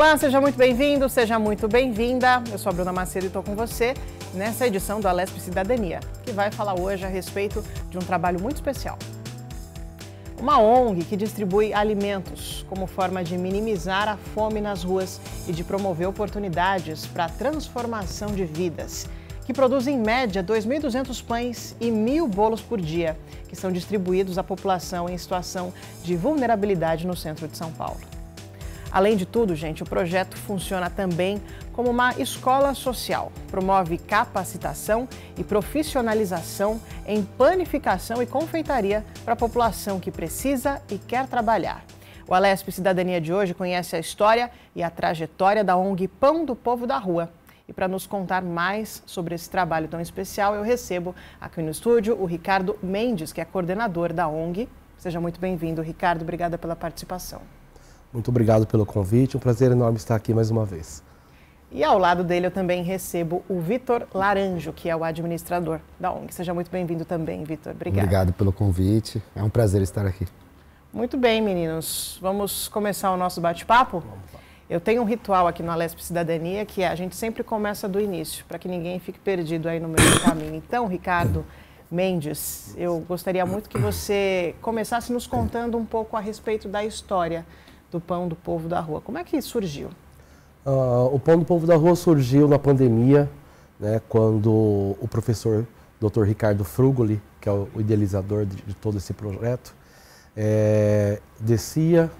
Olá, seja muito bem-vindo, seja muito bem-vinda. Eu sou a Bruna Macedo e estou com você nessa edição do Alesp Cidadania, que vai falar hoje a respeito de um trabalho muito especial. Uma ONG que distribui alimentos como forma de minimizar a fome nas ruas e de promover oportunidades para a transformação de vidas, que produz em média 2.200 pães e 1.000 bolos por dia, que são distribuídos à população em situação de vulnerabilidade no centro de São Paulo. Além de tudo, gente, o projeto funciona também como uma escola social. Promove capacitação e profissionalização em panificação e confeitaria para a população que precisa e quer trabalhar. O Alesp Cidadania de hoje conhece a história e a trajetória da ONG Pão do Povo da Rua. E para nos contar mais sobre esse trabalho tão especial, eu recebo aqui no estúdio o Ricardo Mendes, que é coordenador da ONG. Seja muito bem-vindo, Ricardo. Obrigada pela participação. Muito obrigado pelo convite, um prazer enorme estar aqui mais uma vez. E ao lado dele eu também recebo o Vitor Laranjo, que é o administrador da ONG. Seja muito bem-vindo também, Vitor. Obrigada. Obrigado pelo convite, é um prazer estar aqui. Muito bem, meninos. Vamos começar o nosso bate-papo? Eu tenho um ritual aqui no Alesp Cidadania, que a gente sempre começa do início, para que ninguém fique perdido aí no meio do caminho. Então, Ricardo Mendes, eu gostaria muito que você começasse nos contando um pouco a respeito da história do Pão do Povo da Rua. Como é que surgiu? O Pão do Povo da Rua surgiu na pandemia, né, quando o professor Dr. Ricardo Frugoli, que é o idealizador de todo esse projeto, descia,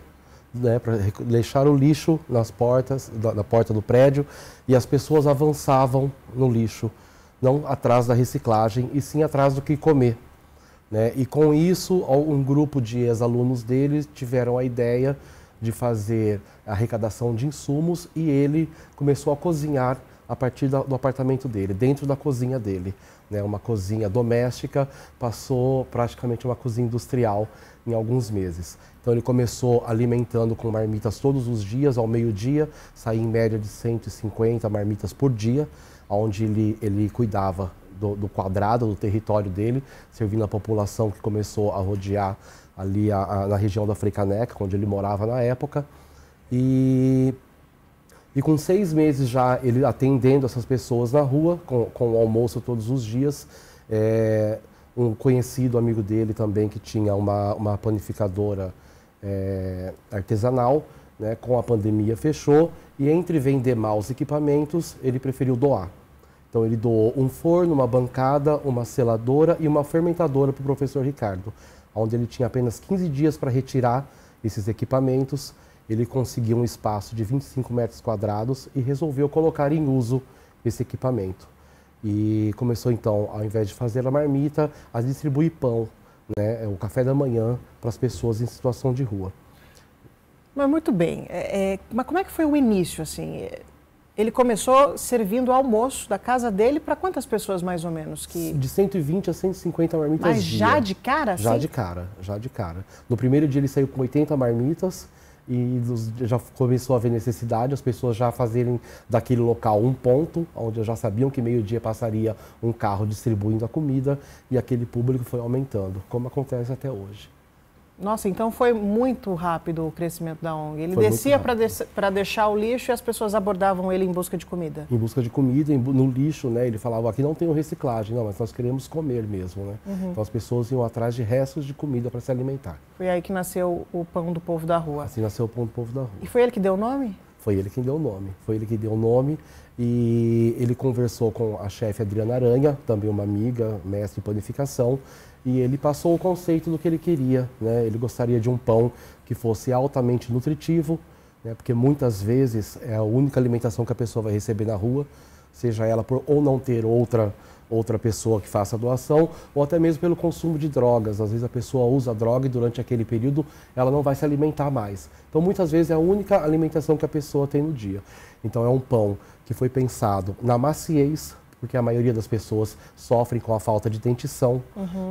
né, para deixar o lixo nas portas, na porta do prédio, e as pessoas avançavam no lixo, não atrás da reciclagem, e sim atrás do que comer. Né? E com isso, um grupo de ex-alunos dele tiveram a ideia de fazer a arrecadação de insumos e ele começou a cozinhar a partir do apartamento dele, dentro da cozinha dele. Né? Uma cozinha doméstica passou praticamente uma cozinha industrial em alguns meses. Então ele começou alimentando com marmitas todos os dias, ao meio-dia, saía em média de 150 marmitas por dia, onde ele cuidava do quadrado, do território dele, servindo a população que começou a rodear ali na região da Freicaneca, onde ele morava na época. E com 6 meses já ele atendendo essas pessoas na rua, com o almoço todos os dias, um conhecido amigo dele também que tinha uma panificadora artesanal, né, com a pandemia fechou, e entre vender maus equipamentos, ele preferiu doar. Então ele doou um forno, uma bancada, uma seladora e uma fermentadora para o professor Ricardo, onde ele tinha apenas 15 dias para retirar esses equipamentos. Ele conseguiu um espaço de 25 metros quadrados e resolveu colocar em uso esse equipamento. E começou então, ao invés de fazer a marmita, a distribuir pão, né, o café da manhã para as pessoas em situação de rua. Mas muito bem, mas como é que foi o início, assim? Ele começou servindo almoço da casa dele para quantas pessoas, mais ou menos? De 120 a 150 marmitas dia. Mas já de cara? Já de cara, já de cara. No primeiro dia ele saiu com 80 marmitas e já começou a haver necessidade, as pessoas já fazerem daquele local um ponto, onde já sabiam que meio-dia passaria um carro distribuindo a comida, e aquele público foi aumentando, como acontece até hoje. Nossa, então foi muito rápido o crescimento da ONG. Ele descia para deixar o lixo e as pessoas abordavam ele em busca de comida. Em busca de comida, no lixo, né? Ele falava, aqui não tem reciclagem, não, mas nós queremos comer mesmo, né? Uhum. Então as pessoas iam atrás de restos de comida para se alimentar. Foi aí que nasceu o Pão do Povo da Rua. Assim nasceu o Pão do Povo da Rua. E foi ele que deu o nome? Foi ele que deu o nome. Foi ele que deu o nome, e ele conversou com a chefe Adriana Aranha, também uma amiga, mestre em panificação, e ele passou o conceito do que ele queria, né? Ele gostaria de um pão que fosse altamente nutritivo, né? Porque muitas vezes é a única alimentação que a pessoa vai receber na rua, seja ela por ou não ter outra pessoa que faça a doação, ou até mesmo pelo consumo de drogas. Às vezes a pessoa usa a droga e durante aquele período ela não vai se alimentar mais. Então muitas vezes é a única alimentação que a pessoa tem no dia. Então é um pão que foi pensado na maciez, porque a maioria das pessoas sofrem com a falta de dentição,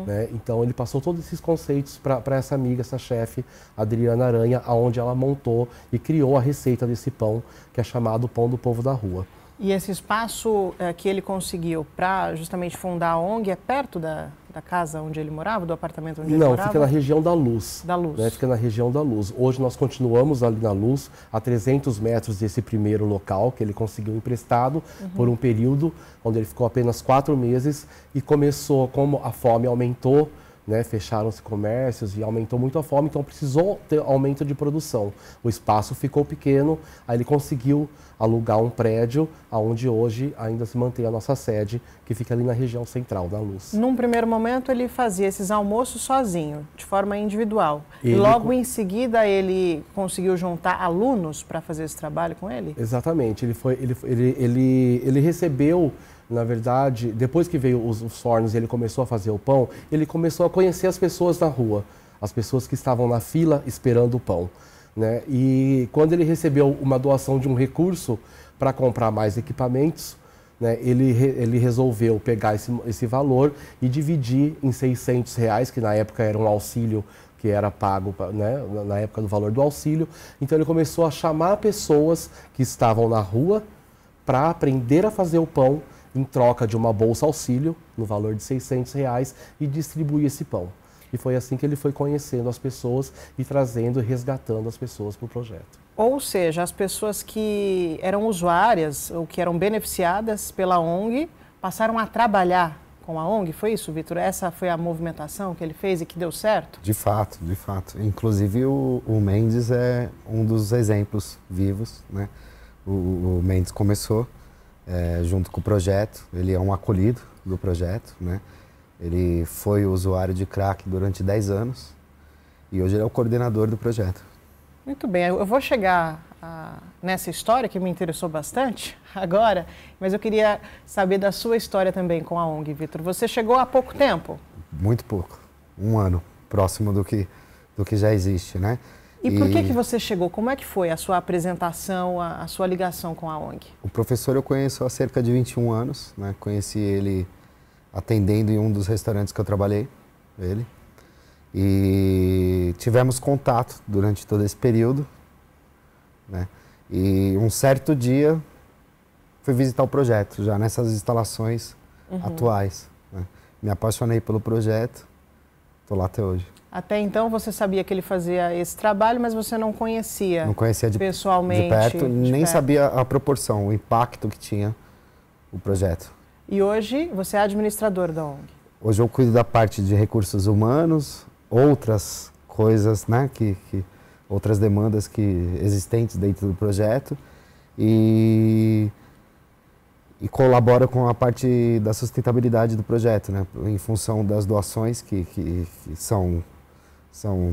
né? Então ele passou todos esses conceitos para essa amiga, essa chefe, Adriana Aranha, aonde ela montou e criou a receita desse pão, que é chamado Pão do Povo da Rua. E esse espaço que ele conseguiu para justamente fundar a ONG é perto da casa onde ele morava, do apartamento onde ele morava? Não, fica na região da Luz. Da Luz. Né? Fica na região da Luz. Hoje nós continuamos ali na Luz, a 300 metros desse primeiro local que ele conseguiu emprestado por um período onde ele ficou apenas 4 meses e começou, como a fome aumentou, né, fecharam-se comércios e aumentou muito a fome, então precisou ter aumento de produção. O espaço ficou pequeno, aí ele conseguiu alugar um prédio, onde hoje ainda se mantém a nossa sede, que fica ali na região central, na Luz. Num primeiro momento ele fazia esses almoços sozinho, de forma individual. Ele... E logo em seguida ele conseguiu juntar alunos para fazer esse trabalho com ele? Exatamente, ele recebeu... Na verdade, depois que veio os fornos e ele começou a fazer o pão, ele começou a conhecer as pessoas na rua, as pessoas que estavam na fila esperando o pão, né? E quando ele recebeu uma doação de um recurso para comprar mais equipamentos, né, ele resolveu pegar esse valor e dividir em R$600, que na época era um auxílio que era pago, né, na época do valor do auxílio. Então ele começou a chamar pessoas que estavam na rua para aprender a fazer o pão, em troca de uma bolsa auxílio, no valor de R$600, e distribuir esse pão. E foi assim que ele foi conhecendo as pessoas e trazendo e resgatando as pessoas para o projeto. Ou seja, as pessoas que eram usuárias ou que eram beneficiadas pela ONG passaram a trabalhar com a ONG, foi isso, Vitor? Essa foi a movimentação que ele fez e que deu certo? De fato, de fato. Inclusive o Mendes é um dos exemplos vivos, né? O Mendes começou junto com o projeto, ele é um acolhido do projeto, né? Ele foi usuário de crack durante 10 anos e hoje ele é o coordenador do projeto. Muito bem, eu vou chegar nessa história que me interessou bastante agora, mas eu queria saber da sua história também com a ONG, Vitor. Você chegou há pouco tempo? Muito pouco, 1 ano, próximo do que já existe, né? E por que você chegou? Como é que foi a sua apresentação, a sua ligação com a ONG? O professor eu conheço há cerca de 21 anos, né? Conheci ele atendendo em um dos restaurantes que eu trabalhei, ele. E tivemos contato durante todo esse período, né? E um certo dia fui visitar o projeto, já nessas instalações atuais, né? Me apaixonei pelo projeto, estou lá até hoje. Até então você sabia que ele fazia esse trabalho, mas você não conhecia, pessoalmente, de perto, nem sabia a proporção, o impacto que tinha o projeto. E hoje você é administrador da ONG? Hoje eu cuido da parte de recursos humanos, outras coisas, né, outras demandas existentes dentro do projeto e colaboro com a parte da sustentabilidade do projeto, né, em função das doações que são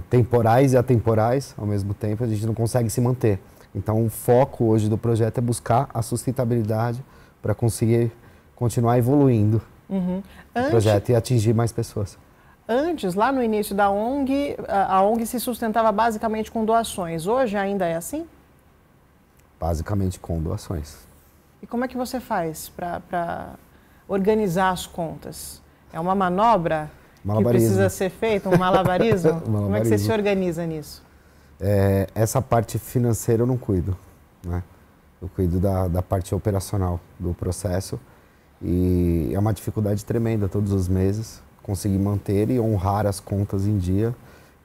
temporais e atemporais ao mesmo tempo, a gente não consegue se manter. Então o foco hoje do projeto é buscar a sustentabilidade para conseguir continuar evoluindo o projeto e atingir mais pessoas. Antes, lá no início da ONG, a ONG se sustentava basicamente com doações. Hoje ainda é assim? Basicamente com doações. E como é que você faz para organizar as contas? É uma manobra que precisa ser feita, um malabarismo? Como é que você se organiza nisso? Essa parte financeira eu não cuido, né? Eu cuido da parte operacional do processo e é uma dificuldade tremenda todos os meses conseguir manter e honrar as contas em dia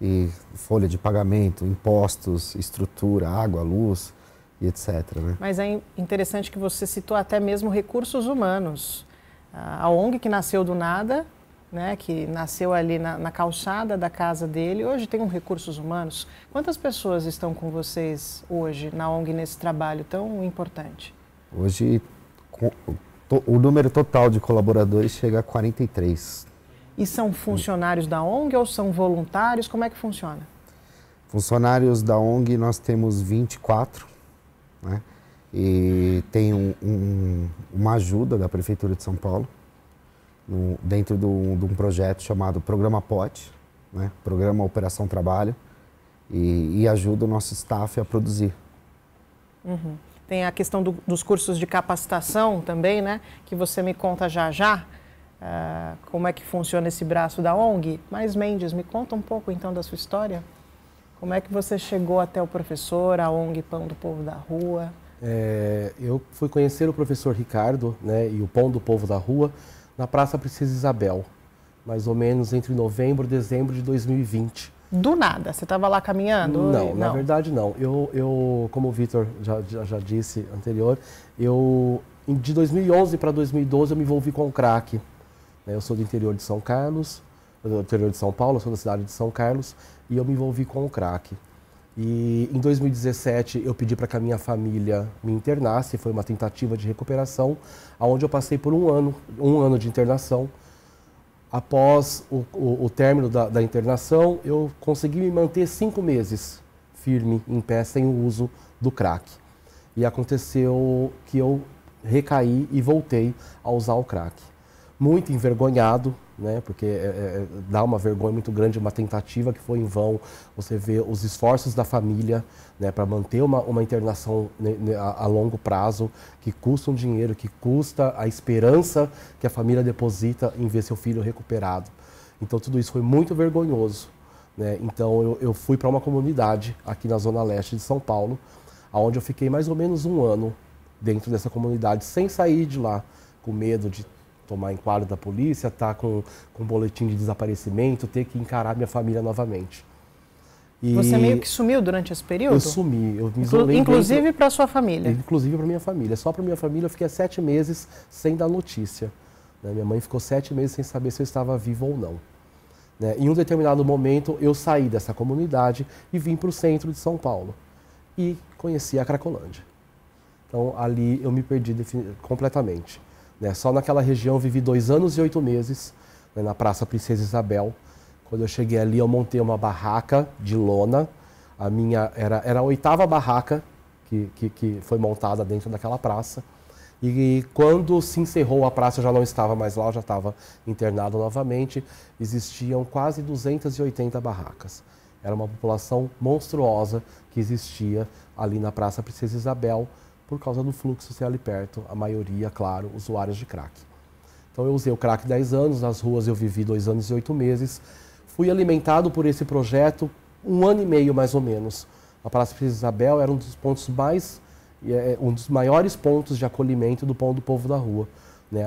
e folha de pagamento, impostos, estrutura, água, luz e etc. Né? Mas é interessante que você citou até mesmo recursos humanos. A ONG que nasceu do nada, né, que nasceu ali na calçada da casa dele, hoje tem recursos humanos. Quantas pessoas estão com vocês hoje na ONG nesse trabalho tão importante? Hoje o número total de colaboradores chega a 43. E são funcionários da ONG ou são voluntários? Como é que funciona? Funcionários da ONG nós temos 24, né? E tem uma ajuda da Prefeitura de São Paulo, dentro de um projeto chamado Programa POT, né? Programa Operação Trabalho, e ajuda o nosso staff a produzir. Tem a questão dos cursos de capacitação também, né? Que você me conta já já. Como é que funciona esse braço da ONG. Mas, Mendes, me conta um pouco então da sua história. Como é que você chegou até o professor, a ONG Pão do Povo da Rua? Eu fui conhecer o professor Ricardo, né, e o Pão do Povo da Rua na Praça Princesa Isabel, mais ou menos entre novembro e dezembro de 2020. Do nada? Você estava lá caminhando? Não, na verdade não. Eu como o Vitor já disse anterior, de 2011 para 2012 eu me envolvi com o crack. Eu sou do interior de São Carlos, do interior de São Paulo, eu sou da cidade de São Carlos, e eu me envolvi com o crack. E em 2017 eu pedi para que a minha família me internasse, foi uma tentativa de recuperação, onde eu passei por um ano de internação. Após o término da internação, eu consegui me manter 5 meses firme, em pé, sem o uso do crack. E aconteceu que eu recaí e voltei a usar o crack. Muito envergonhado, né, porque dá uma vergonha muito grande, uma tentativa que foi em vão. Você vê os esforços da família, né, para manter uma internação, né, a longo prazo, que custa um dinheiro, que custa a esperança que a família deposita em ver seu filho recuperado. Então tudo isso foi muito vergonhoso, né? Então eu fui para uma comunidade aqui na Zona Leste de São Paulo, onde eu fiquei mais ou menos um ano dentro dessa comunidade, sem sair de lá, com medo de tomar enquadro da polícia, estar com um boletim de desaparecimento, ter que encarar minha família novamente. E você meio que sumiu durante esse período? Eu sumi, eu me isolei. Inclusive para sua família? Inclusive para minha família. Só para minha família eu fiquei 7 meses sem dar notícia. Minha mãe ficou 7 meses sem saber se eu estava vivo ou não. Em um determinado momento eu saí dessa comunidade e vim para o centro de São Paulo. E conheci a Cracolândia. Então ali eu me perdi completamente. Só naquela região eu vivi 2 anos e 8 meses, na Praça Princesa Isabel. Quando eu cheguei ali, eu montei uma barraca de lona. A minha era a 8ª barraca que foi montada dentro daquela praça. E quando se encerrou a praça, eu já não estava mais lá, eu já estava internado novamente. Existiam quase 280 barracas. Era uma população monstruosa que existia ali na Praça Princesa Isabel, por causa do fluxo ser ali perto, a maioria, claro, usuários de crack. Então eu usei o crack 10 anos, nas ruas eu vivi 2 anos e 8 meses, fui alimentado por esse projeto 1 ano e meio mais ou menos. A Praça Princesa Isabel era um dos maiores pontos de acolhimento do Pão do Povo da Rua,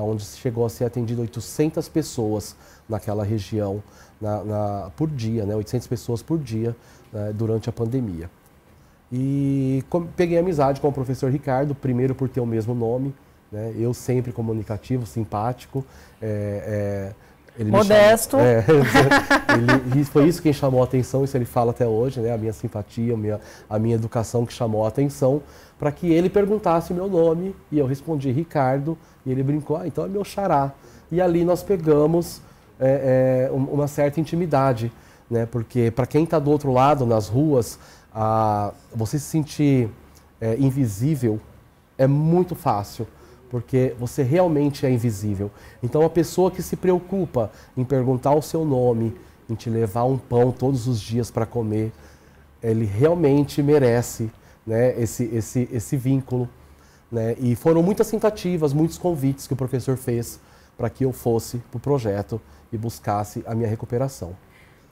onde chegou a ser atendido 800 pessoas naquela região por dia, 800 pessoas por dia durante a pandemia. E peguei amizade com o professor Ricardo, primeiro por ter o mesmo nome, eu sempre comunicativo, simpático. Ele modesto. Foi isso que chamou a atenção, isso ele fala até hoje, a minha simpatia, a minha educação que chamou a atenção, para que ele perguntasse o meu nome, e eu respondi Ricardo, e ele brincou, então é meu xará. E ali nós pegamos uma certa intimidade, porque para quem está do outro lado, nas ruas, você se sentir invisível é muito fácil, porque você realmente é invisível. Então a pessoa que se preocupa em perguntar o seu nome, em te levar um pão todos os dias para comer, ele realmente merece esse vínculo. E foram muitas tentativas, muitos convites que o professor fez para que eu fosse para o projeto e buscasse a minha recuperação.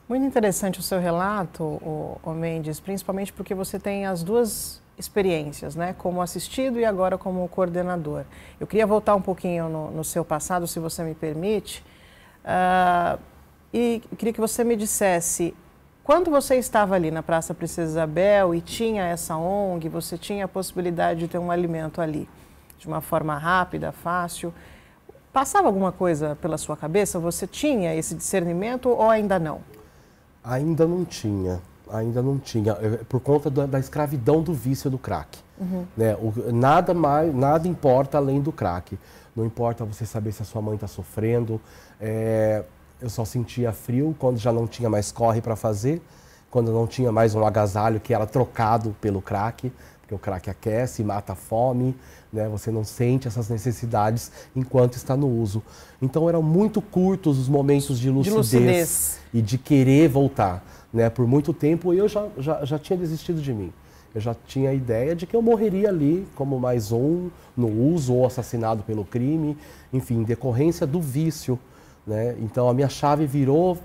Muito interessante o seu relato, o Mendes, principalmente porque você tem as duas experiências, como assistido e agora como coordenador. Eu queria voltar um pouquinho no seu passado, se você me permite, e queria que você me dissesse, quando você estava ali na Praça Princesa Isabel e tinha essa ONG, você tinha a possibilidade de ter um alimento ali, de uma forma rápida, fácil, passava alguma coisa pela sua cabeça? Você tinha esse discernimento ou ainda não? Ainda não tinha, por conta da escravidão do vício do crack. Nada importa além do crack. Não importa você saber se a sua mãe está sofrendo. Eu só sentia frio quando já não tinha mais corre para fazer, quando não tinha mais um agasalho que era trocado pelo crack, porque o crack aquece, mata a fome, você não sente essas necessidades enquanto está no uso. Então eram muito curtos os momentos de lucidez e de querer voltar. Por muito tempo eu já tinha desistido de mim. Eu já tinha a ideia de que eu morreria ali como mais um no uso ou assassinado pelo crime, enfim, em decorrência do vício. Então a minha chave virou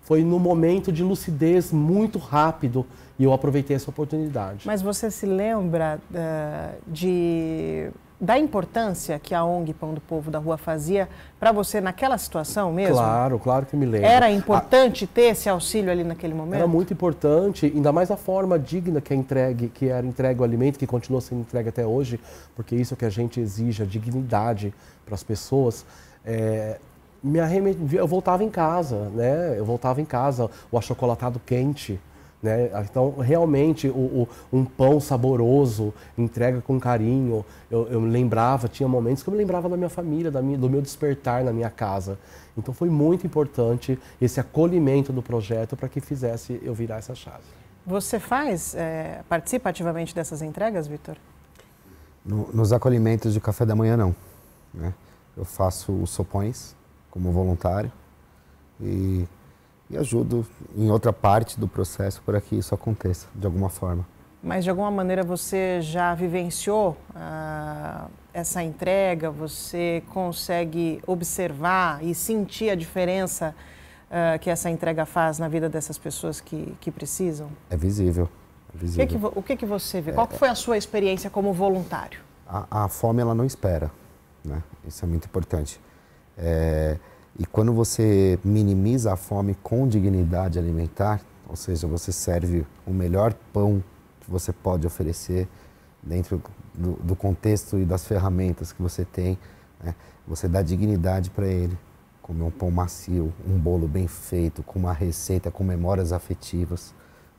foi no momento de lucidez muito rápido e eu aproveitei essa oportunidade. Mas você se lembra da importância que a ONG Pão do Povo da Rua fazia para você naquela situação mesmo? Claro, claro que me lembro. Era importante ter esse auxílio ali naquele momento? Era muito importante, ainda mais a forma digna que era entregue o alimento, que continua sendo entregue até hoje, porque isso é o que a gente exige, a dignidade para as pessoas. Eu voltava em casa, né? Eu voltava em casa, o achocolatado quente, né? Então, realmente, um pão saboroso, entrega com carinho. Eu me lembrava, tinha momentos que eu me lembrava da minha família, do meu despertar na minha casa. Então, foi muito importante esse acolhimento do projeto para que fizesse eu virar essa chave. Você participa ativamente dessas entregas, Vitor? Nos acolhimentos de café da manhã, não, né? Eu faço os sopões como voluntário e ajudo em outra parte do processo para que isso aconteça, de alguma forma. Mas, de alguma maneira, você já vivenciou essa entrega? Você consegue observar e sentir a diferença que essa entrega faz na vida dessas pessoas que precisam? É visível. É visível. O que você vê? Qual que foi a sua experiência como voluntário? A fome, ela não espera, né? Isso é muito importante. E quando você minimiza a fome com dignidade alimentar, ou seja, você serve o melhor pão que você pode oferecer dentro do contexto e das ferramentas que você tem, né? Você dá dignidade para ele, comer um pão macio, um bolo bem feito, com uma receita, com memórias afetivas,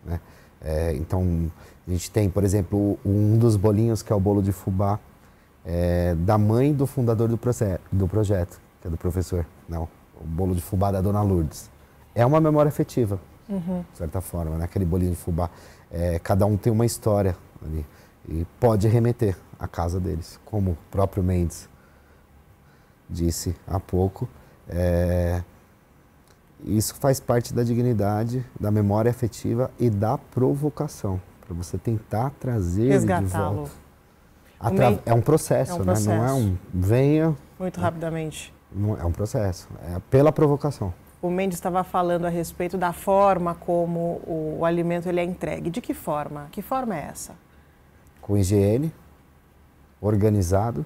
né? Então, a gente tem, por exemplo, um dos bolinhos que é o bolo de fubá, da mãe do fundador do projeto, que é do professor. Não, o bolo de fubá da Dona Lourdes. É uma memória afetiva, de certa forma, né? Aquele bolinho de fubá. Cada um tem uma história ali e pode remeter à casa deles, como o próprio Mendes disse há pouco. Isso faz parte da dignidade, da memória afetiva e da provocação, para você tentar trazer ele de volta. É um processo, né? Não é venha... Muito rapidamente. Não é um processo, é pela provocação. O Mendes estava falando a respeito da forma como o alimento ele é entregue. De que forma? Que forma é essa? Com higiene, organizado.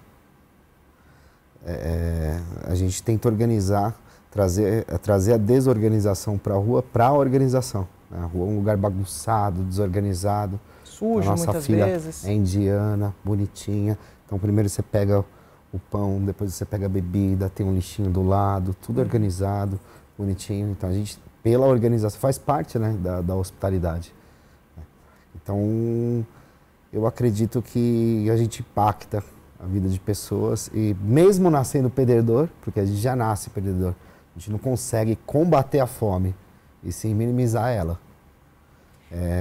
A gente tenta organizar, trazer a desorganização para a rua, para a organização. A rua é um lugar bagunçado, desorganizado. Sujo, muitas vezes. É indiana, bonitinha. Então, primeiro você pega o pão, depois você pega a bebida, tem um lixinho do lado, tudo organizado, bonitinho. Então, a gente, pela organização, faz parte, né, da hospitalidade. Então, eu acredito que a gente impacta a vida de pessoas e mesmo nascendo perdedor, porque a gente já nasce perdedor, a gente não consegue combater a fome e sim minimizar ela.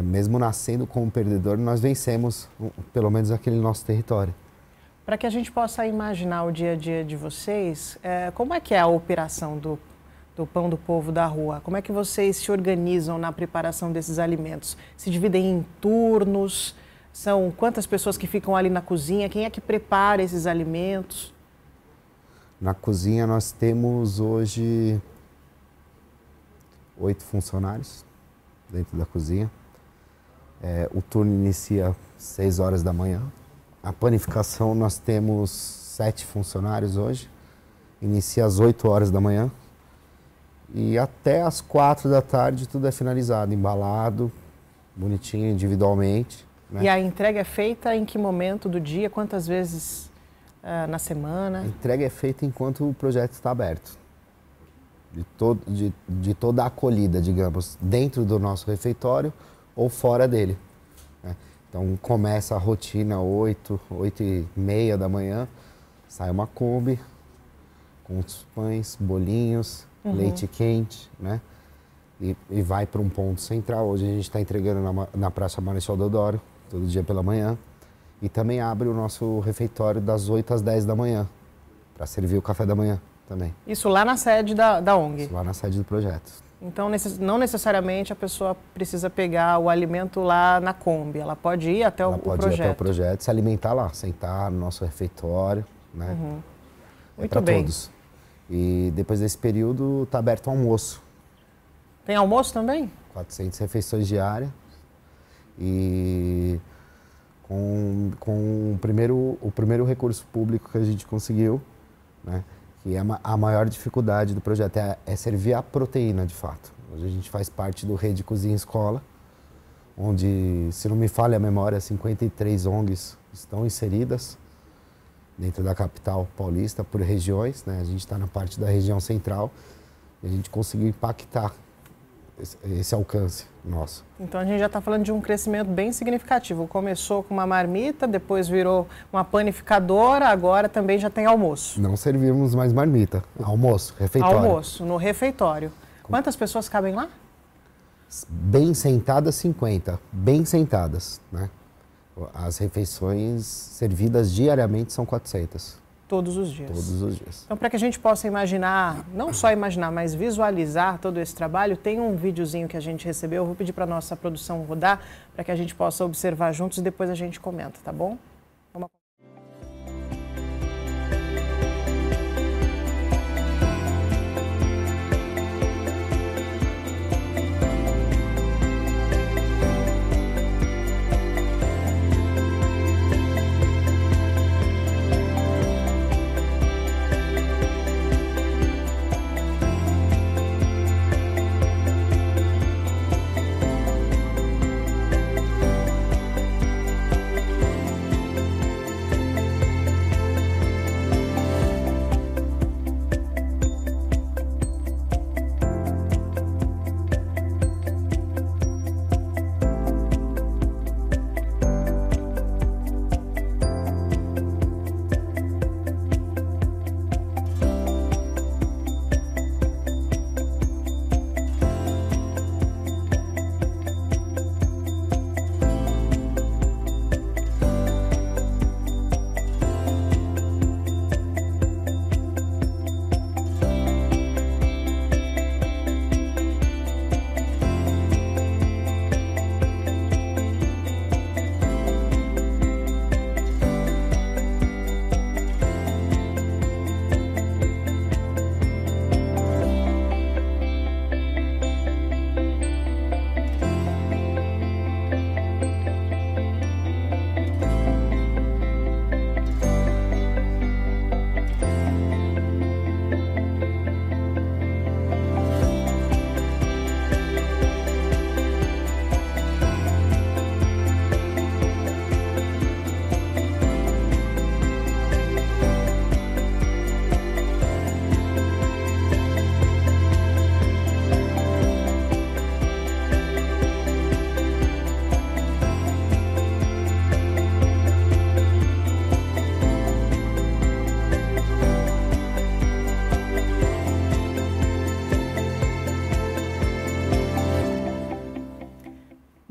Mesmo nascendo como perdedor, nós vencemos, pelo menos, aquele nosso território. Para que a gente possa imaginar o dia a dia de vocês, como é que é a operação do Pão do Povo da Rua? Como é que vocês se organizam na preparação desses alimentos? Se dividem em turnos? São quantas pessoas que ficam ali na cozinha? Quem é que prepara esses alimentos? Na cozinha nós temos hoje 8 funcionários dentro da cozinha. O turno inicia às 6 horas da manhã. A panificação nós temos 7 funcionários hoje. Inicia às 8 horas da manhã. E até às 4 da tarde tudo é finalizado, embalado, bonitinho, individualmente, né? E a entrega é feita em que momento do dia? Quantas vezes na semana? A entrega é feita enquanto o projeto está aberto. De toda a acolhida, digamos, dentro do nosso refeitório ou fora dele, né? Então começa a rotina 8h30 da manhã, sai uma Kombi com os pães, bolinhos, leite quente, né? E vai para um ponto central. Hoje a gente está entregando na Praça Marechal Deodoro, todo dia pela manhã. E também abre o nosso refeitório das 8 às 10 da manhã, para servir o café da manhã também. Isso lá na sede da ONG? Isso lá na sede do projeto. Então, não necessariamente a pessoa precisa pegar o alimento lá na Kombi, ela pode ir até o projeto. Ela pode ir até o projeto, se alimentar lá, sentar no nosso refeitório, né? Muito para bem. todos. E depois desse período está aberto o almoço. Tem almoço também? 400 refeições diárias. E com o primeiro recurso público que a gente conseguiu, né, que é a maior dificuldade do projeto, é servir a proteína de fato. Hoje a gente faz parte do Rede Cozinha Escola, onde, se não me falha a memória, 53 ONGs estão inseridas dentro da capital paulista por regiões, né? A gente está na parte da região central e a gente conseguiu impactar esse alcance nosso. Então a gente já está falando de um crescimento bem significativo. Começou com uma marmita, depois virou uma panificadora, agora também já tem almoço. Não servimos mais marmita, almoço, refeitório. Almoço, no refeitório. Quantas pessoas cabem lá? Bem sentadas, 50. Bem sentadas, né? As refeições servidas diariamente são 400. Todos os dias. Todos os dias. Então, para que a gente possa imaginar, não só imaginar, mas visualizar todo esse trabalho, tem um videozinho que a gente recebeu. Eu vou pedir para a nossa produção rodar, para que a gente possa observar juntos e depois a gente comenta, tá bom? Vamos.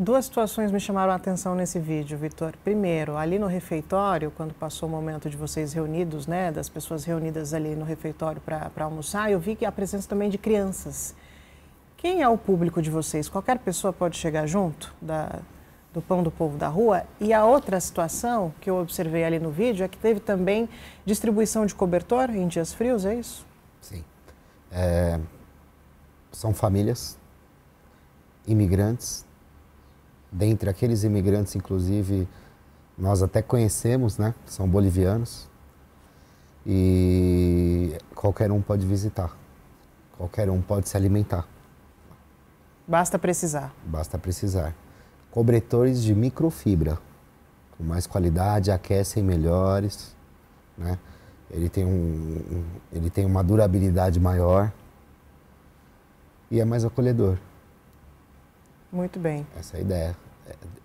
Duas situações me chamaram a atenção nesse vídeo, Vitor. Primeiro, ali no refeitório, quando passou o momento de vocês reunidos, né, das pessoas reunidas ali no refeitório para almoçar, eu vi que a presença também de crianças. Quem é o público de vocês? Qualquer pessoa pode chegar junto do Pão do Povo da Rua? E a outra situação que eu observei ali no vídeo é que teve também distribuição de cobertor em dias frios, é isso? Sim. São famílias, imigrantes. Dentre aqueles imigrantes, inclusive, nós até conhecemos, né? São bolivianos. E qualquer um pode visitar. Qualquer um pode se alimentar. Basta precisar. Basta precisar. Cobertores de microfibra, com mais qualidade, aquecem melhores, né? Ele tem uma durabilidade maior e é mais acolhedor. Muito bem. Essa é a ideia.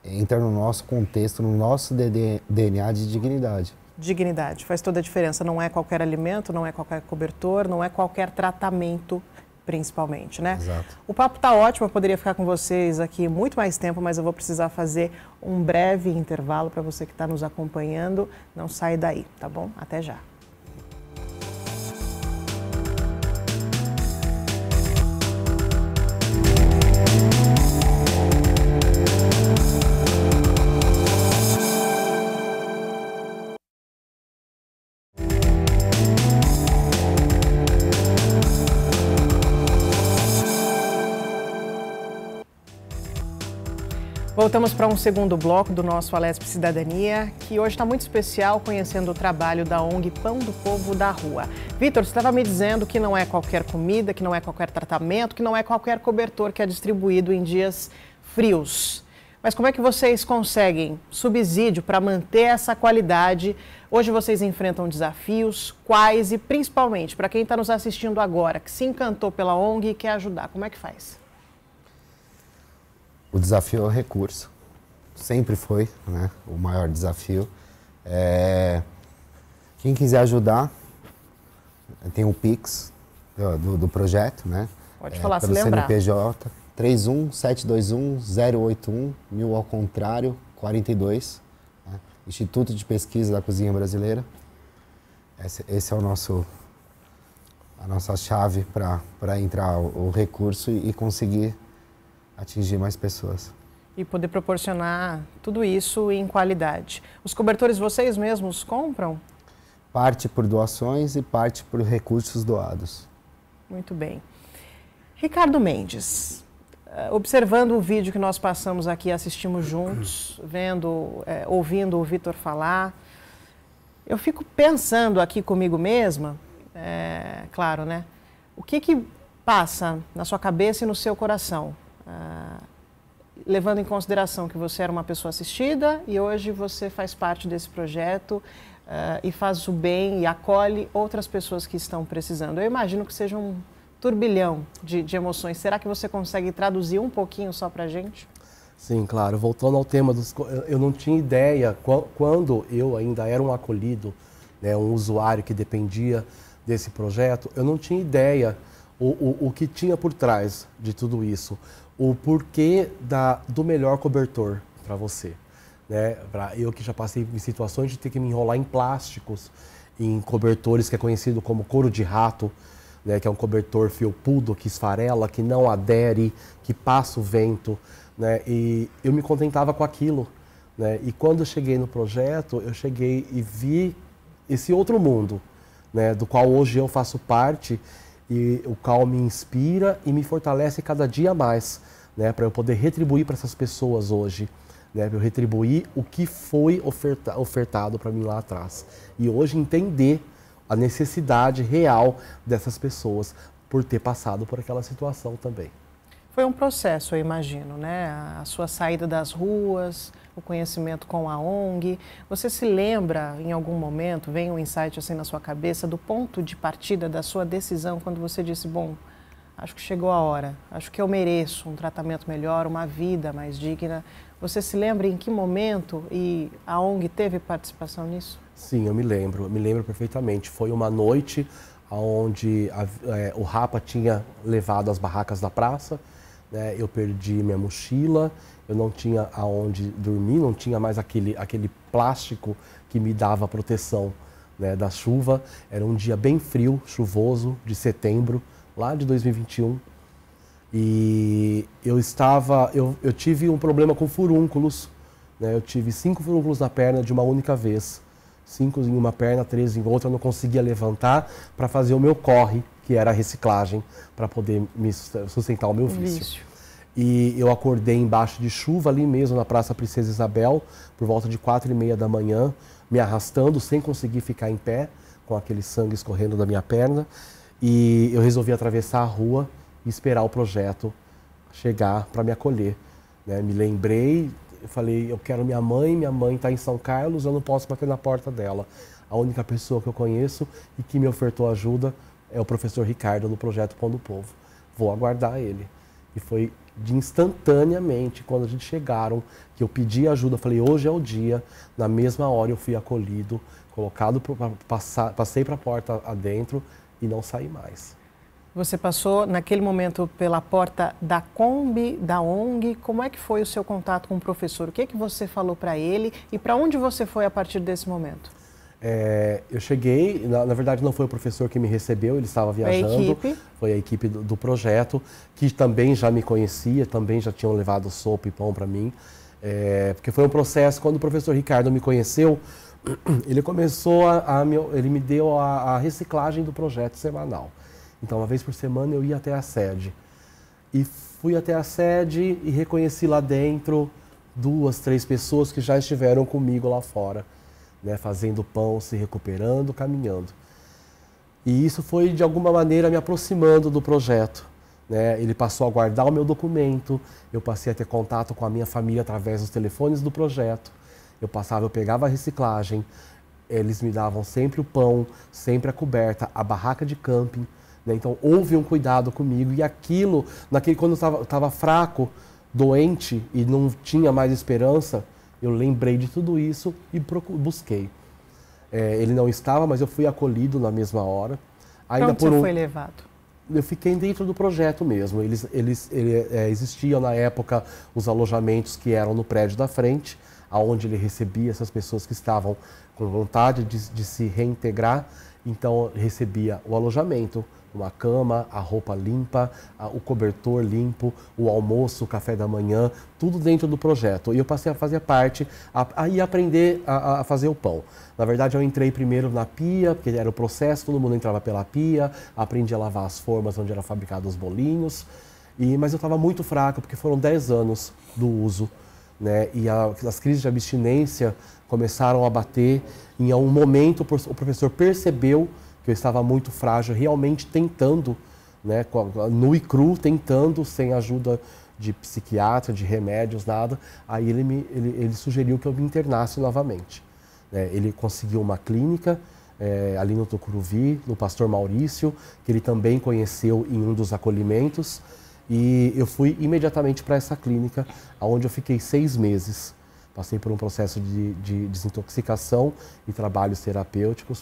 Entra no nosso contexto, no nosso DNA de dignidade. Dignidade. Faz toda a diferença. Não é qualquer alimento, não é qualquer cobertor, não é qualquer tratamento, principalmente, né? Exato. O papo tá ótimo, eu poderia ficar com vocês aqui muito mais tempo, mas eu vou precisar fazer um breve intervalo para você que está nos acompanhando. Não sai daí, tá bom? Até já. Voltamos para um segundo bloco do nosso Alesp Cidadania, que hoje está muito especial, conhecendo o trabalho da ONG Pão do Povo da Rua. Vitor, você estava me dizendo que não é qualquer comida, que não é qualquer tratamento, que não é qualquer cobertor que é distribuído em dias frios. Mas como é que vocês conseguem subsídio para manter essa qualidade? Hoje vocês enfrentam desafios, quais e principalmente para quem está nos assistindo agora, que se encantou pela ONG e quer ajudar, como é que faz? O desafio é o recurso. Sempre foi, né, o maior desafio. Quem quiser ajudar, tem o Pix do projeto, né? Pode falar, se pelo lembrar. CNPJ 31-721-081, 1000 ao contrário, 42. Né? Instituto de Pesquisa da Cozinha Brasileira. Esse é a nossa chave para entrar o recurso e conseguir atingir mais pessoas. E poder proporcionar tudo isso em qualidade. Os cobertores vocês mesmos compram? Parte por doações e parte por recursos doados. Muito bem. Ricardo Mendes, observando o vídeo que nós passamos aqui, assistimos juntos, ouvindo o Vitor falar, eu fico pensando aqui comigo mesma, claro, né? O que passa na sua cabeça e no seu coração? Levando em consideração que você era uma pessoa assistida e hoje você faz parte desse projeto e faz o bem e acolhe outras pessoas que estão precisando. Eu imagino que seja um turbilhão de emoções. Será que você consegue traduzir um pouquinho só para a gente? Sim, claro. Voltando ao tema eu não tinha ideia, quando eu ainda era um acolhido, né, um usuário que dependia desse projeto, eu não tinha ideia o que tinha por trás de tudo isso. O porquê do melhor cobertor para você, né? Eu que já passei em situações de ter que me enrolar em plásticos, em cobertores que é conhecido como couro de rato, né? Que é um cobertor felpudo, que esfarela, que não adere, que passa o vento, né? E eu me contentava com aquilo, né? E quando eu cheguei no projeto, eu cheguei e vi esse outro mundo, né? Do qual hoje eu faço parte, e o qual me inspira e me fortalece cada dia mais, né, para eu poder retribuir para essas pessoas hoje, né, para eu retribuir o que foi ofertado para mim lá atrás. E hoje entender a necessidade real dessas pessoas por ter passado por aquela situação também. Foi um processo, eu imagino, né? A sua saída das ruas, o conhecimento com a ONG. Você se lembra, em algum momento, vem um insight assim na sua cabeça, do ponto de partida da sua decisão, quando você disse, bom, acho que chegou a hora, acho que eu mereço um tratamento melhor, uma vida mais digna. Você se lembra em que momento e a ONG teve participação nisso? Sim, eu me lembro perfeitamente. Foi uma noite onde o Rapa tinha levado as barracas da praça, né? Eu perdi minha mochila, eu não tinha aonde dormir, não tinha mais aquele plástico que me dava proteção, né, da chuva. Era um dia bem frio, chuvoso, de setembro, lá de 2021. E eu tive um problema com furúnculos, né? Eu tive 5 furúnculos na perna de uma única vez. 5 em uma perna, 3 em outra, eu não conseguia levantar para fazer o meu corre, que era a reciclagem, para poder me sustentar o meu vício. E eu acordei embaixo de chuva, ali mesmo na Praça Princesa Isabel, por volta de 4h30 da manhã, me arrastando, sem conseguir ficar em pé, com aquele sangue escorrendo da minha perna. E eu resolvi atravessar a rua e esperar o projeto chegar para me acolher, né? Me lembrei, eu falei, eu quero minha mãe está em São Carlos, eu não posso bater na porta dela. A única pessoa que eu conheço e que me ofertou ajuda é o professor Ricardo, no projeto Pão do Povo. Vou aguardar ele. E foi instantaneamente, quando a gente chegaram, que eu pedi ajuda, eu falei, hoje é o dia, na mesma hora eu fui acolhido, passei para a porta adentro e não saí mais. Você passou, naquele momento, pela porta da Kombi, da ONG. Como é que foi o seu contato com o professor? O que você falou para ele e para onde você foi a partir desse momento? Eu cheguei, na verdade não foi o professor que me recebeu, ele estava viajando. Foi a equipe? Foi a equipe do projeto, que também já me conhecia, também já tinham levado sopa e pão para mim. Porque foi um processo, quando o professor Ricardo me conheceu, ele começou ele me deu a reciclagem do projeto semanal. Então, uma vez por semana eu ia até a sede. E fui até a sede e reconheci lá dentro 2, 3 pessoas que já estiveram comigo lá fora, né, fazendo pão, se recuperando, caminhando. E isso foi, de alguma maneira, me aproximando do projeto, né? Ele passou a guardar o meu documento, eu passei a ter contato com a minha família através dos telefones do projeto. Eu pegava a reciclagem, eles me davam sempre o pão, sempre a coberta, a barraca de camping, né? Então houve um cuidado comigo e aquilo, quando eu estava fraco, doente e não tinha mais esperança, eu lembrei de tudo isso e busquei. Ele não estava, mas eu fui acolhido na mesma hora. Para onde você foi levado? Eu fiquei dentro do projeto mesmo. Existiam na época os alojamentos que eram no prédio da frente, onde ele recebia essas pessoas que estavam com vontade de se reintegrar. Então, recebia o alojamento, uma cama, a roupa limpa, o cobertor limpo, o almoço, o café da manhã, tudo dentro do projeto. E eu passei a fazer parte, a aprender a fazer o pão. Na verdade, eu entrei primeiro na pia, porque era o processo, todo mundo entrava pela pia, aprendi a lavar as formas onde eram fabricados os bolinhos. Mas eu estava muito fraco, porque foram 10 anos do uso, né? E as crises de abstinência começaram a bater. Em um momento, o professor percebeu que eu estava muito frágil, realmente tentando, né, nu e cru, tentando, sem ajuda de psiquiatra, de remédios, nada. Aí ele sugeriu que eu me internasse novamente. Ele conseguiu uma clínica ali no Tucuruvi, no Pastor Maurício, que ele também conheceu em um dos acolhimentos. E eu fui imediatamente para essa clínica, onde eu fiquei 6 meses. Passei por um processo de desintoxicação e trabalhos terapêuticos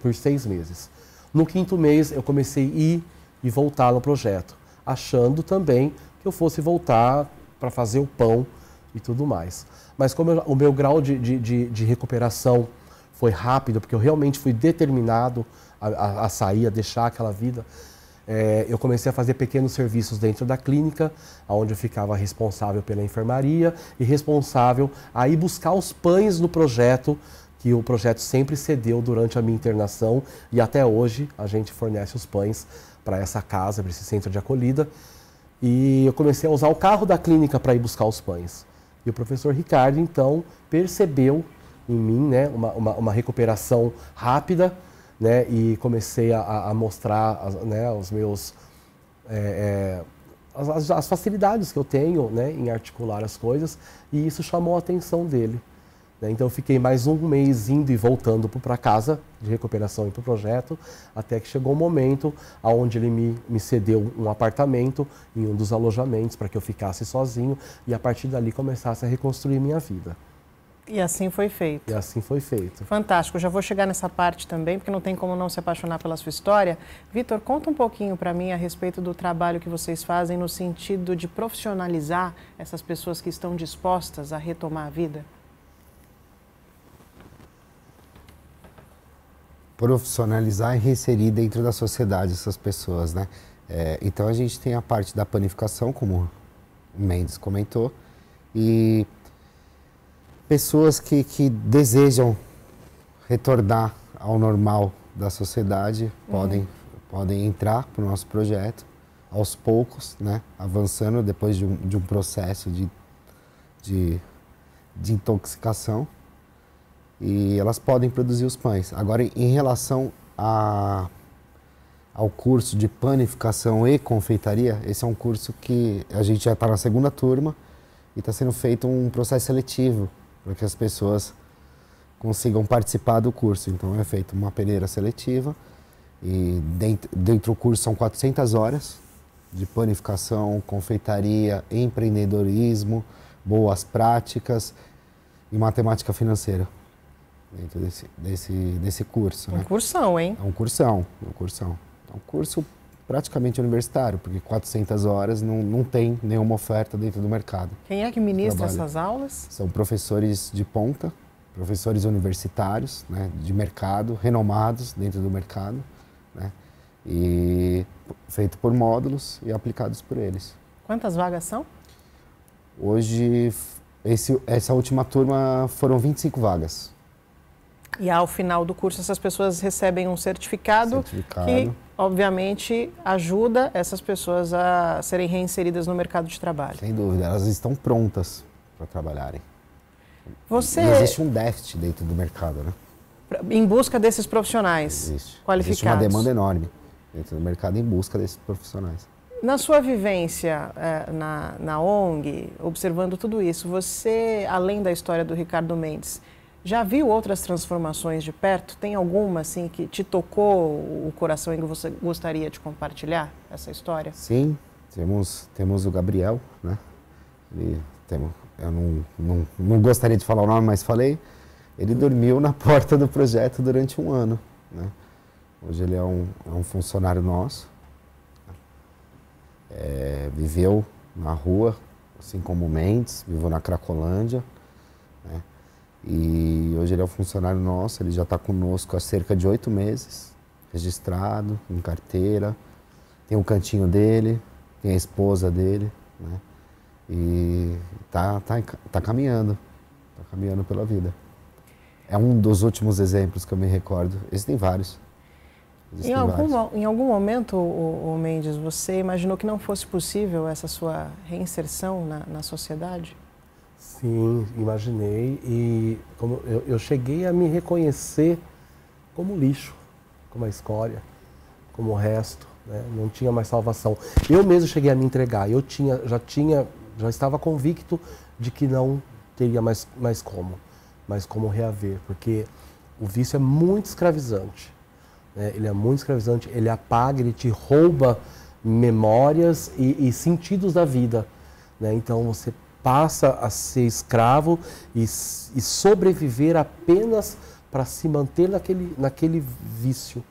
por 6 meses. No 5º mês, eu comecei a ir e voltar no projeto, achando também que eu fosse voltar para fazer o pão e tudo mais. Mas como o meu grau de recuperação foi rápido, porque eu realmente fui determinado a sair, a deixar aquela vida, eu comecei a fazer pequenos serviços dentro da clínica, onde eu ficava responsável pela enfermaria e responsável a ir buscar os pães no projeto, que o projeto sempre cedeu durante a minha internação, e até hoje a gente fornece os pães para essa casa, para esse centro de acolhida. E eu comecei a usar o carro da clínica para ir buscar os pães. E o professor Ricardo, então, percebeu em mim, né, uma recuperação rápida, né, e comecei a mostrar, né, os meus, as facilidades que eu tenho, né, em articular as coisas, e isso chamou a atenção dele. Né? Então eu fiquei mais 1 mês indo e voltando para casa de recuperação e para o projeto, até que chegou um momento onde ele me cedeu um apartamento em um dos alojamentos para que eu ficasse sozinho e a partir dali começasse a reconstruir minha vida. E assim foi feito. E assim foi feito. Fantástico. Já vou chegar nessa parte também, porque não tem como não se apaixonar pela sua história. Vitor, conta um pouquinho para mim a respeito do trabalho que vocês fazem no sentido de profissionalizar essas pessoas que estão dispostas a retomar a vida. Profissionalizar e reinserir dentro da sociedade essas pessoas, né? Então a gente tem a parte da panificação, como o Mendes comentou, e pessoas que desejam retornar ao normal da sociedade podem entrar para o nosso projeto aos poucos, né, avançando depois de um processo de intoxicação, e elas podem produzir os pães. Agora, em relação ao curso de panificação e confeitaria, esse é um curso que a gente já está na 2ª turma e está sendo feito um processo seletivo para que as pessoas consigam participar do curso. Então é feita uma peneira seletiva e dentro do curso são 400 horas de panificação, confeitaria, empreendedorismo, boas práticas e matemática financeira dentro desse curso. Um cursão, hein? É um cursão. É um curso praticamente universitário, porque 400 horas não tem nenhuma oferta dentro do mercado. Quem é que ministra essas aulas? São professores de ponta, professores universitários, né, de mercado, renomados dentro do mercado, né, e feito por módulos e aplicados por eles. Quantas vagas são? Hoje, essa última turma foram 25 vagas. E ao final do curso essas pessoas recebem um certificado que, obviamente, ajuda essas pessoas a serem reinseridas no mercado de trabalho. Sem dúvida, elas estão prontas trabalharem. Você... E existe um déficit dentro do mercado, né? Em busca desses profissionais qualificados. Existe uma demanda enorme dentro do mercado em busca desses profissionais. Na sua vivência na ONG, observando tudo isso, você, além da história do Ricardo Mendes, já viu outras transformações de perto? Tem alguma assim que te tocou o coração e que você gostaria de compartilhar essa história? Sim, temos o Gabriel, né? Eu não gostaria de falar o nome, mas falei. Ele dormiu na porta do projeto durante 1 ano, né? Hoje ele é um funcionário nosso. Viveu na rua, assim como o Mendes, viveu na Cracolândia, né? E hoje ele é um funcionário nosso, ele já está conosco há cerca de 8 meses, registrado, em carteira, tem um cantinho dele, tem a esposa dele, né? E tá caminhando pela vida. É um dos últimos exemplos que eu me recordo, existem vários. Em algum momento, o Mendes, você imaginou que não fosse possível essa sua reinserção na sociedade? Sim, imaginei, e como eu cheguei a me reconhecer como lixo, como a escória, como o resto, né? Não tinha mais salvação. Eu mesmo cheguei a me entregar, já estava convicto de que não teria mais como reaver, porque o vício é muito escravizante. Ele é muito escravizante, ele apaga, ele te rouba memórias e sentidos da vida, né? Então você passa a ser escravo e sobreviver apenas para se manter naquele vício,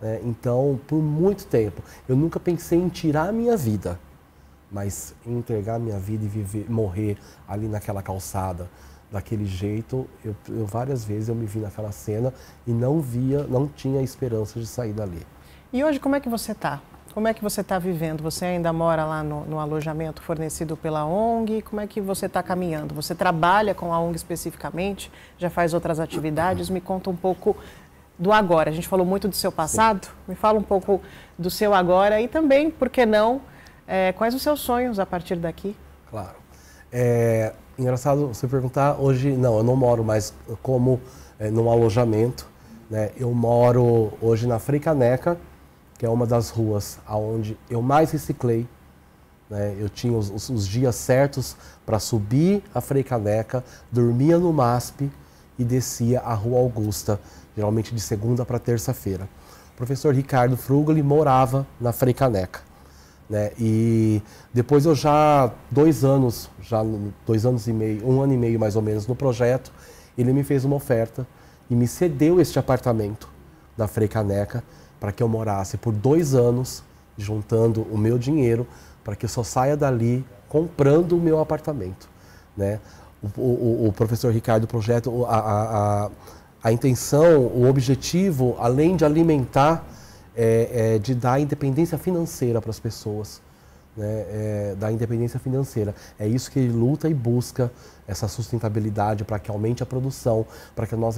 né? Então, por muito tempo, eu nunca pensei em tirar a minha vida, mas em entregar a minha vida e morrer ali naquela calçada, daquele jeito. Eu várias vezes eu me vi naquela cena e não tinha esperança de sair dali. E hoje como é que você está? Como é que você está vivendo? Você ainda mora lá no alojamento fornecido pela ONG? Como é que você está caminhando? Você trabalha com a ONG especificamente? Já faz outras atividades? Me conta um pouco do agora. A gente falou muito do seu passado. Sim. Me fala um pouco do seu agora e também, por que não, quais os seus sonhos a partir daqui? Claro. Engraçado você perguntar, hoje não, eu não moro mais como num alojamento, né? Eu moro hoje na Frei Caneca, que é uma das ruas onde eu mais reciclei, né? Eu tinha os dias certos para subir a Frei Caneca, dormia no MASP e descia a Rua Augusta, geralmente de segunda para terça-feira. O professor Ricardo Frugoli morava na Frei Caneca, né? E depois eu já 2 anos e meio, 1 ano e meio mais ou menos no projeto, ele me fez uma oferta e me cedeu este apartamento da Frei Caneca para que eu morasse por 2 anos, juntando o meu dinheiro, para que eu só saia dali comprando o meu apartamento, né? O professor Ricardo, o projeto, a intenção, o objetivo, além de alimentar, de dar independência financeira para as pessoas, né? Da independência financeira. É isso que ele luta e busca, essa sustentabilidade para que aumente a produção, para que nós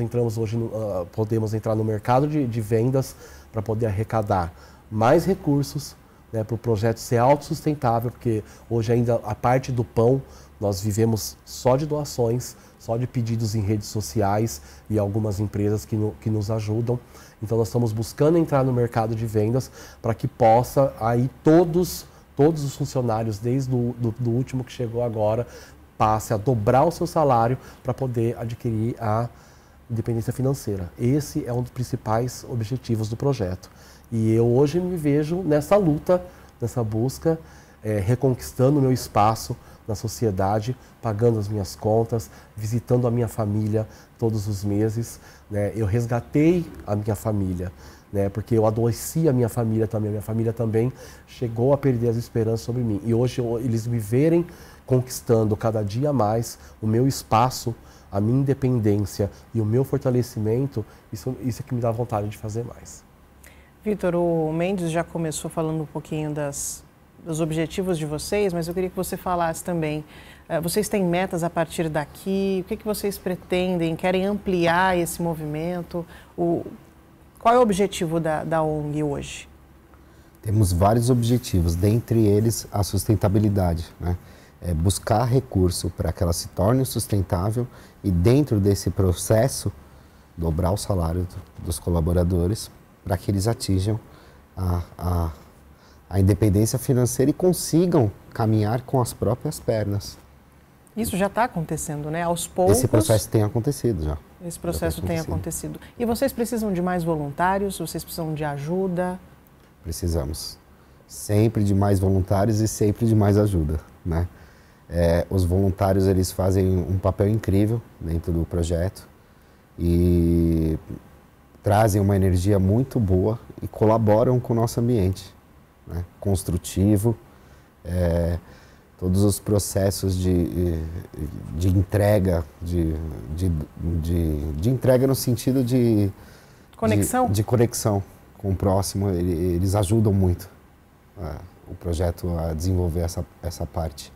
podemos entrar no mercado de vendas para poder arrecadar mais recursos, né, para o projeto ser autossustentável, porque hoje ainda a parte do pão nós vivemos só de doações, só de pedidos em redes sociais e algumas empresas que nos ajudam. Então nós estamos buscando entrar no mercado de vendas para que possa aí todos os funcionários, desde do último que chegou agora, passe a dobrar o seu salário para poder adquirir a independência financeira. Esse é um dos principais objetivos do projeto. E eu hoje me vejo nessa luta, nessa busca, reconquistando o meu espaço na sociedade, pagando as minhas contas, visitando a minha família todos os meses, né? Eu resgatei a minha família, né? Porque eu adoeci a minha família também chegou a perder as esperanças sobre mim. E hoje eles me verem conquistando cada dia mais o meu espaço, a minha independência e o meu fortalecimento, isso é que me dá vontade de fazer mais. Vitor, o Mendes já começou falando um pouquinho dos objetivos de vocês, mas eu queria que você falasse também, vocês têm metas a partir daqui, o que vocês pretendem, querem ampliar esse movimento? Qual é o objetivo da ONG hoje? Temos vários objetivos, dentre eles a sustentabilidade, né? buscar recurso para que ela se torne sustentável e dentro desse processo dobrar o salário dos colaboradores para que eles atinjam a independência financeira e consigam caminhar com as próprias pernas. Isso já está acontecendo, né? Aos poucos. Esse processo tem acontecido já. Esse processo tem acontecido. E vocês precisam de mais voluntários? Vocês precisam de ajuda? Precisamos. Sempre de mais voluntários e sempre de mais ajuda, né? Os voluntários, eles fazem um papel incrível dentro do projeto e trazem uma energia muito boa e colaboram com o nosso ambiente, né? Construtivo, todos os processos de entrega, de entrega no sentido de conexão? De conexão com o próximo, eles ajudam muito o projeto a desenvolver essa parte.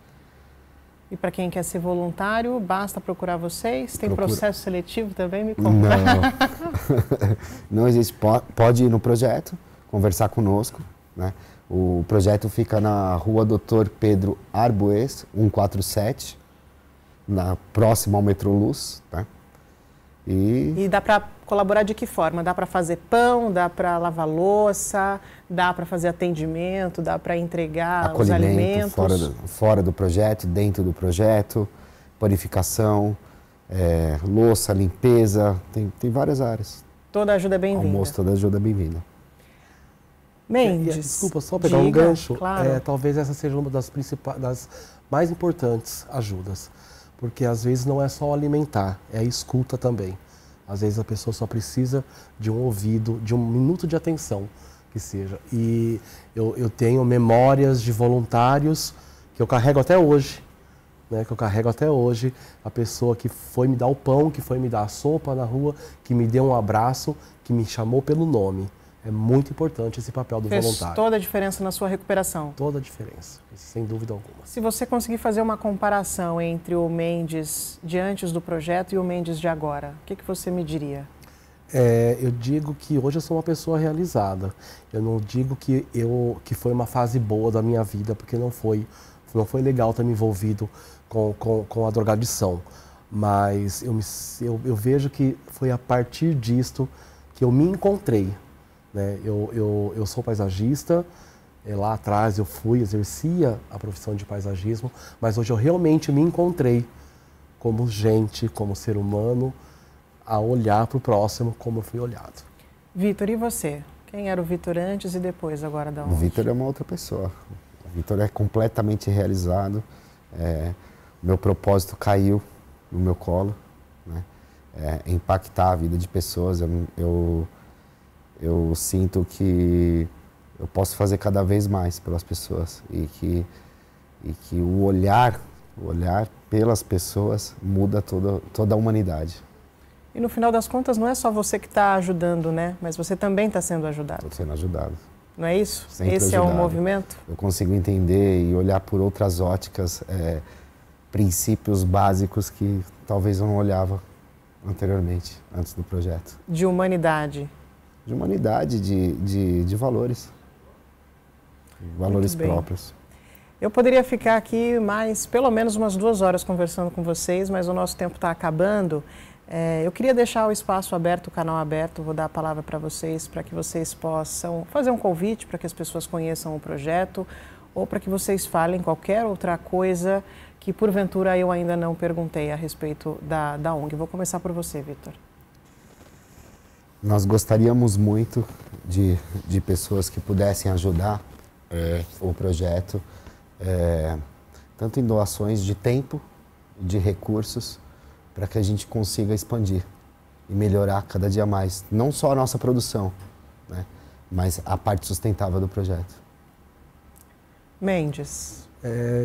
E para quem quer ser voluntário, basta procurar vocês? Tem processo seletivo também? Me conta. Não, não existe. Pode ir no projeto, conversar conosco, né? O projeto fica na rua Dr. Pedro Arbues, 147, próximo ao Metrô Luz, tá? E dá para colaborar de que forma? Dá para fazer pão, dá para lavar louça, dá para fazer atendimento, dá para entregar os alimentos? Fora do projeto, dentro do projeto, panificação, louça, limpeza, tem várias áreas. Toda ajuda é bem-vinda. Almoço, toda ajuda é bem-vinda. Mendes, desculpa, só pegar um gancho. Claro. Talvez essa seja uma das mais importantes ajudas. Porque às vezes não é só alimentar, é a escuta também. Às vezes a pessoa só precisa de um ouvido, de um minuto de atenção, que seja. E eu tenho memórias de voluntários que eu carrego até hoje, né? A pessoa que foi me dar o pão, que foi me dar a sopa na rua, que me deu um abraço, que me chamou pelo nome. É muito importante esse papel do voluntário. Fez toda a diferença na sua recuperação? Toda a diferença, sem dúvida alguma. Se você conseguir fazer uma comparação entre o Mendes de antes do projeto e o Mendes de agora, o que você me diria? Eu digo que hoje eu sou uma pessoa realizada. Eu não digo que foi uma fase boa da minha vida, porque não foi legal ter me envolvido com a drogadição. Mas eu vejo que foi a partir disto que eu me encontrei. Né? Eu sou paisagista, lá atrás eu exercia a profissão de paisagismo, mas hoje eu realmente me encontrei como gente, como ser humano, a olhar para o próximo como eu fui olhado. Vitor, e você? Quem era o Vitor antes e depois agora da onde? O Vitor é uma outra pessoa. O Vitor é completamente realizado. Meu propósito caiu no meu colo, né? Impactar a vida de pessoas. Eu sinto que eu posso fazer cada vez mais pelas pessoas e que o olhar pelas pessoas muda toda a humanidade. E no final das contas não é só você que está ajudando, né? Mas você também está sendo ajudado. Estou sendo ajudado. Não é isso? Sempre Esse ajudado. é o movimento? Eu consigo entender e olhar por outras óticas, princípios básicos que talvez eu não olhava anteriormente, antes do projeto. De humanidade? De humanidade, de valores. Valores próprios. Eu poderia ficar aqui mais, pelo menos umas 2 horas conversando com vocês, mas o nosso tempo está acabando. Eu queria deixar o espaço aberto, o canal aberto, vou dar a palavra para vocês, para que vocês possam fazer um convite, para que as pessoas conheçam o projeto, ou para que vocês falem qualquer outra coisa que, porventura, eu ainda não perguntei a respeito da ONG. Vou começar por você, Vitor. Nós gostaríamos muito de pessoas que pudessem ajudar o projeto, tanto em doações de tempo, de recursos, para que a gente consiga expandir e melhorar cada dia mais, não só a nossa produção, né, mas a parte sustentável do projeto. Mendes.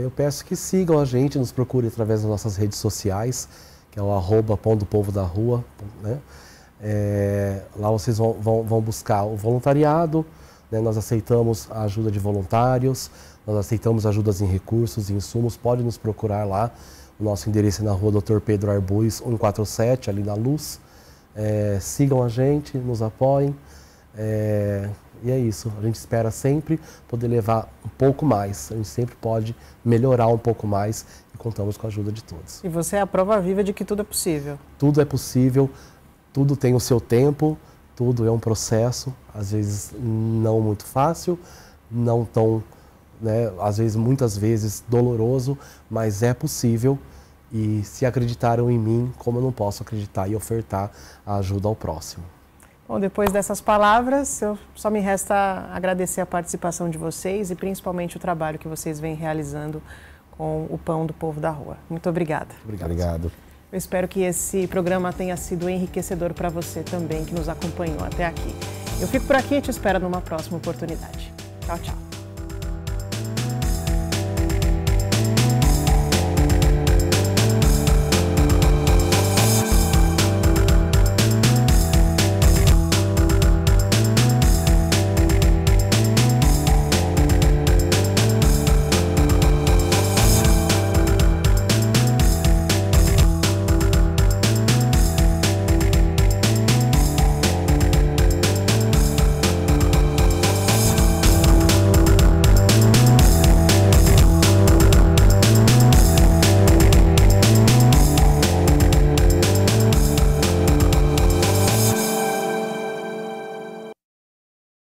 Eu peço que sigam a gente, nos procurem através das nossas redes sociais, que é o @Pão do Povo da Rua, né? Lá vocês vão buscar o voluntariado, né? Nós aceitamos a ajuda de voluntários, nós aceitamos ajudas em recursos e insumos, pode nos procurar lá. O nosso endereço é na rua Dr. Pedro Arbues, 147, ali na Luz. Sigam a gente, nos apoiem E é isso, a gente espera sempre poder levar um pouco mais, a gente sempre pode melhorar um pouco mais e contamos com a ajuda de todos. E você é a prova viva de que tudo é possível. Tudo é possível, tudo tem o seu tempo, tudo é um processo, às vezes não muito fácil, não tão, né, às vezes, muitas vezes doloroso, mas é possível. E se acreditaram em mim, como eu não posso acreditar e ofertar a ajuda ao próximo? Bom, depois dessas palavras, só me resta agradecer a participação de vocês e principalmente o trabalho que vocês vêm realizando com o Pão do Povo da Rua. Muito obrigada. Obrigado. Eu espero que esse programa tenha sido enriquecedor para você também, que nos acompanhou até aqui. Eu fico por aqui e te espero numa próxima oportunidade. Tchau, tchau.